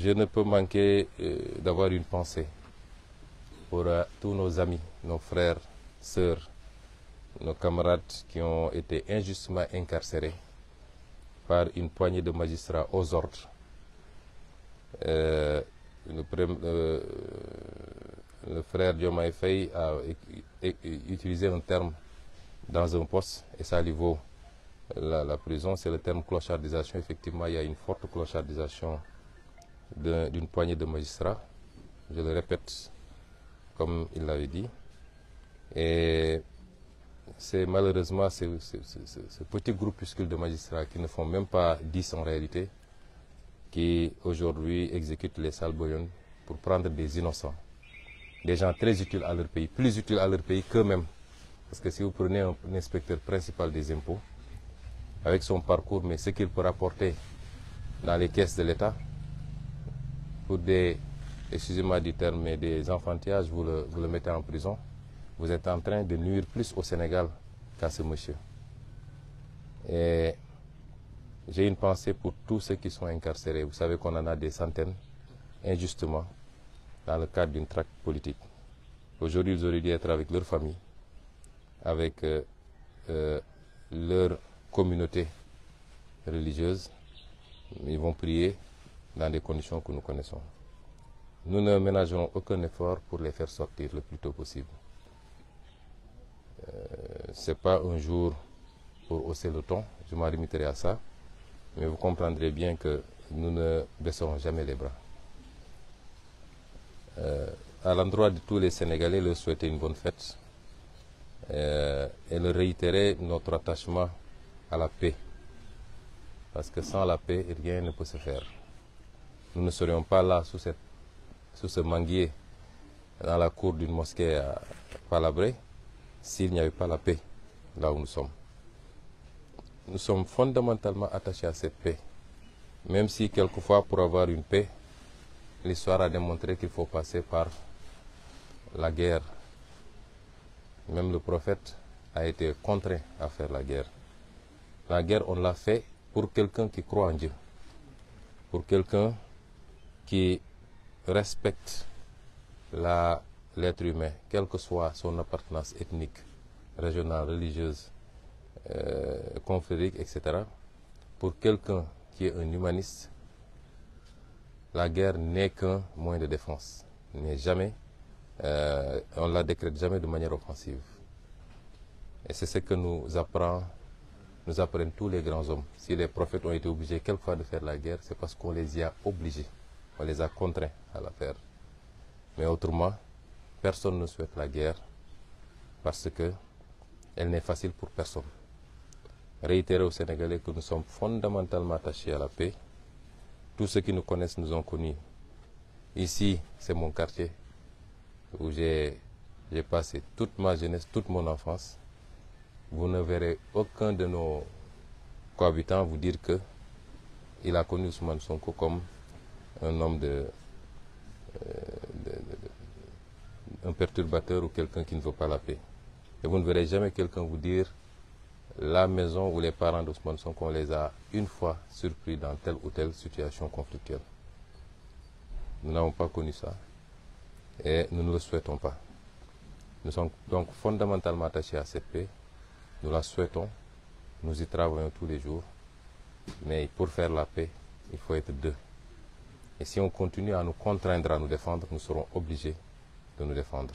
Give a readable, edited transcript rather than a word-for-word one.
je ne peux manquer d'avoir une pensée pour tous nos amis, nos frères, sœurs, nos camarades qui ont été injustement incarcérés par une poignée de magistrats aux ordres. Le frère Diomaye Faye a utilisé un terme dans un poste et ça lui vaut la prison, c'est le terme clochardisation. Effectivement, il y a une forte clochardisation d'une poignée de magistrats, je le répète comme il l'avait dit, et c'est malheureusement ce petit groupuscule de magistrats qui ne font même pas 10 en réalité, qui aujourd'hui exécutent les sales bouillons pour prendre des innocents, des gens très utiles à leur pays, plus utiles à leur pays qu'eux-mêmes. Parce que si vous prenez un inspecteur principal des impôts, avec son parcours, mais ce qu'il peut rapporter dans les caisses de l'État, pour des, excusez-moi du terme, mais des enfantillages, vous le mettez en prison, vous êtes en train de nuire plus au Sénégal qu'à ce monsieur. Et j'ai une pensée pour tous ceux qui sont incarcérés. Vous savez qu'on en a des centaines, injustement, dans le cadre d'une traque politique. Aujourd'hui, ils auraient dû être avec leur famille, avec leur communauté religieuse. Ils vont prier dans des conditions que nous connaissons. Nous ne ménagerons aucun effort pour les faire sortir le plus tôt possible. Ce n'est pas un jour pour hausser le ton, je m'en limiterai à ça, mais vous comprendrez bien que nous ne baisserons jamais les bras. À l'endroit de tous les Sénégalais, leur souhaiter une bonne fête et leur réitérer notre attachement à la paix. Parce que sans la paix, rien ne peut se faire. Nous ne serions pas là sous ce manguier dans la cour d'une mosquée à Palabré s'il n'y avait pas la paix là où nous sommes. Nous sommes fondamentalement attachés à cette paix. Même si quelquefois pour avoir une paix, l'histoire a démontré qu'il faut passer par la guerre. Même le prophète a été contraint à faire la guerre. La guerre, on l'a fait pour quelqu'un qui croit en Dieu, pour quelqu'un qui respecte l'être humain, quelle que soit son appartenance ethnique, régionale, religieuse, confrérique, etc. Pour quelqu'un qui est un humaniste, la guerre n'est qu'un moyen de défense. N'est jamais, on ne la décrète jamais de manière offensive. Et c'est ce que nous apprennent tous les grands hommes. Si les prophètes ont été obligés quelquefois de faire la guerre, c'est parce qu'on les y a obligés, on les a contraints à la faire. Mais autrement, personne ne souhaite la guerre parce qu'elle n'est facile pour personne. Réitérer aux Sénégalais que nous sommes fondamentalement attachés à la paix. Tous ceux qui nous connaissent nous ont connus. Ici, c'est mon quartier où j'ai passé toute ma jeunesse, toute mon enfance. Vous ne verrez aucun de nos cohabitants vous dire qu'il a connu Ousmane Sonko comme un homme un perturbateur ou quelqu'un qui ne veut pas la paix. Et vous ne verrez jamais quelqu'un vous dire la maison où les parents d'Ousmane Sonko, on les a une fois surpris dans telle ou telle situation conflictuelle. Nous n'avons pas connu ça et nous ne le souhaitons pas. Nous sommes donc fondamentalement attachés à cette paix. Nous la souhaitons, nous y travaillons tous les jours, mais pour faire la paix, il faut être deux. Et si on continue à nous contraindre à nous défendre, nous serons obligés de nous défendre.